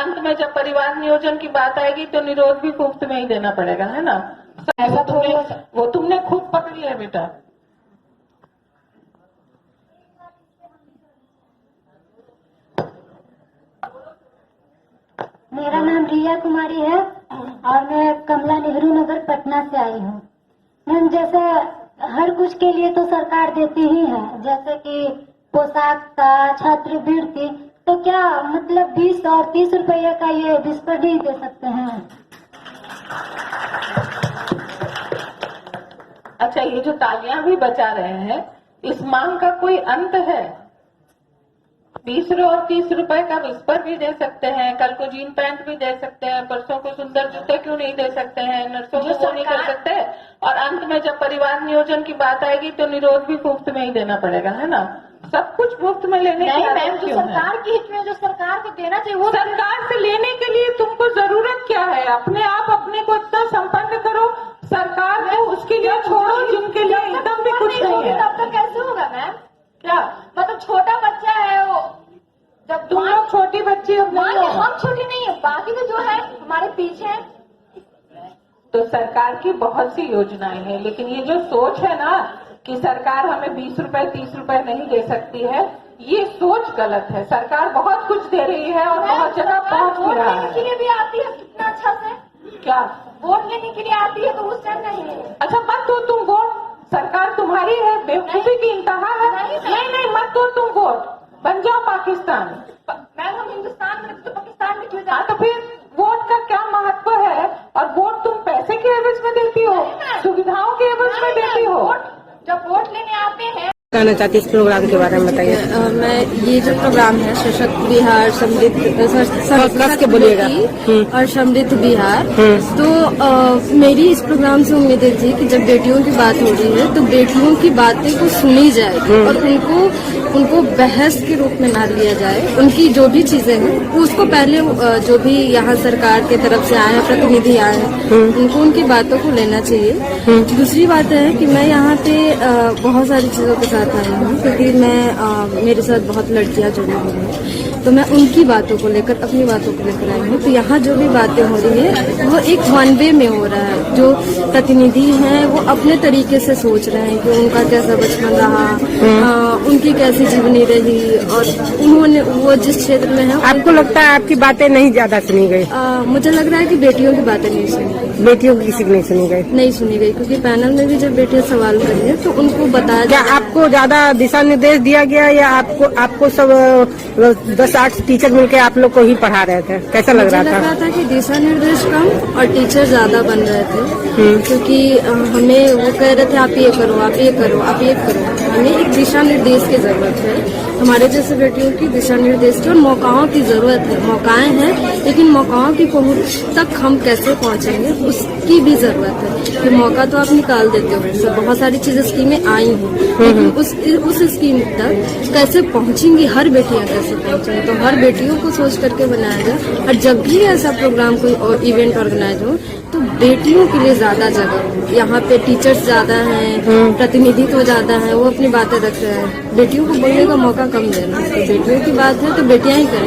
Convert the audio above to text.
अंत में जब परिवार नियोजन की बात आएगी तो निरोध भी मुफ्त में ही देना पड़ेगा, है ना। ऐसा तुमने खुद पकड़ लिया बेटा। मेरा नाम रिया कुमारी है और मैं कमला नेहरू नगर पटना से आई हूँ। मैम, जैसे हर कुछ के लिए तो सरकार देती ही है, जैसे कि पोशाक का, छात्रवृत्ति, तो क्या मतलब 20 और 30 रुपये का ये बिस्तर नहीं दे सकते हैं? अच्छा, ये जो तालियां भी बचा रहे हैं, इस मांग का कोई अंत है? 20 और 30 रुपए का विस्पर भी दे सकते हैं, कल को जीन पैंट भी दे सकते हैं, परसों को सुंदर जूते क्यों नहीं दे सकते हैं, नर्सों को वो नहीं कर सकते। और अंत में जब परिवार नियोजन की बात आएगी तो निरोध भी मुफ्त में ही देना पड़ेगा, है ना। सब कुछ मुफ्त में लेने की मैम, जो सरकार की हित में जो सरकार को देना चाहिए वो सरकार से लेने के लिए तुमको जरूरत क्या है? अपने आप अपने को इतना संपन्न करो, सरकार को उसके लिए छोड़ो जिनके लिए एकदम भी कुछ नहीं है। तब तक कैसे होगा मैम? क्या मतलब छोटा बच्चा है वो, जब तुम लोग छोटी बच्ची हो, हम छोटी नहीं है, बाकी तो जो है हमारे पीछे है। तो सरकार की बहुत सी योजनाएं हैं, लेकिन ये जो सोच है ना कि सरकार हमें 20 रुपए 30 रुपए नहीं दे सकती है, ये सोच गलत है। सरकार बहुत कुछ दे रही है और बहुत जगह पहुंच भी रहा है। वोट लेने के लिए भी आती है कितना अच्छा से। क्या वोट लेने के लिए आती है तो उस टाइम नहीं। अच्छा, मत दो तुम वोट, सरकार तुम्हारी है, बेवकूफी की इंतहा है। नहीं, मत दो तुम वोट, बन जाओ पाकिस्तान। मैम, हम हिंदुस्तान में तो पाकिस्तान में क्यों हाँ, तो फिर वोट का क्या महत्व है? और वोट तुम पैसे के एवज में देती हो, सुविधाओं के एवज में देती हो। जब वोट लेने आते हैं। कहना चाहती इस प्रोग्राम के बारे में बताइए। मैं ये जो प्रोग्राम है सशक्त बिहार समृद्ध और समृद्ध बिहार, तो मेरी इस प्रोग्राम से उम्मीद थी कि जब बेटियों की बात हो रही है तो बेटियों की बातें को सुनी जाए और उनको बहस के रूप में ना लिया जाए। उनकी जो भी चीजें हैं उसको पहले जो भी यहाँ सरकार के तरफ से आए हैं, प्रतिनिधि आए हैं, उनको उनकी बातों को लेना चाहिए। दूसरी बात है कि मैं यहाँ पे बहुत सारी चीजों के साथ आई हूँ, क्योंकि मैं मेरे साथ बहुत लड़कियां जुड़ी हुई हैं, तो मैं उनकी बातों को लेकर, अपनी बातों को लेकर आई हूँ। तो यहाँ जो भी बातें हो रही है वो एक वन वे में हो रहा है। जो प्रतिनिधि हैं वो अपने तरीके से सोच रहे हैं कि उनका कैसा बचपन रहा, उनकी कैसी जीवनी रही, और उन्होंने वो जिस क्षेत्र में है। आपको लगता है आपकी बातें नहीं ज्यादा सुनी गई? मुझे लग रहा है कि बेटियों की बातें नहीं सुनी गई। बेटियों की किसी की नहीं सुनी गई? नहीं सुनी गई, क्योंकि पैनल में भी जब बेटियां सवाल करी है तो उनको बताया। क्या आपको ज्यादा दिशा निर्देश दिया गया या आपको सब 10-8 टीचर मिलकर आप लोग को ही पढ़ा रहे थे? कैसा लग रहा था? मुझे लग रहा था कि दिशा निर्देश कम और टीचर ज्यादा बन रहे थे, क्योंकि हमें वो कह रहे थे आप ये करो, आप ये करो, आप ये करो। हमें एक दिशा निर्देश की जरूरत है, हमारे जैसे बेटियों की दिशा निर्देश की और मौकाओं की जरूरत है। मौकाएं हैं, लेकिन मौकाओं की पहुंच तक हम कैसे पहुंचेंगे उसकी भी जरूरत है। कि मौका तो आप निकाल देते हो, बहुत सारी चीजें स्कीमें आई हैं, लेकिन उस स्कीम तक कैसे पहुंचेंगी, हर बेटियां कैसे पहुंचेंगी, तो हर बेटियों को सोच करके बनाया जाए। और जब भी ऐसा प्रोग्राम कोई इवेंट ऑर्गेनाइज हो तो बेटियों के लिए ज्यादा जगह हो। यहाँ पे टीचर्स ज्यादा हैं, प्रतिनिधित्व ज्यादा है, वो अपनी बातें रख रहे हैं। बेटियों को बोलने का मौका कम देना, तो बेटियों की बात है तो बेटियां ही करें।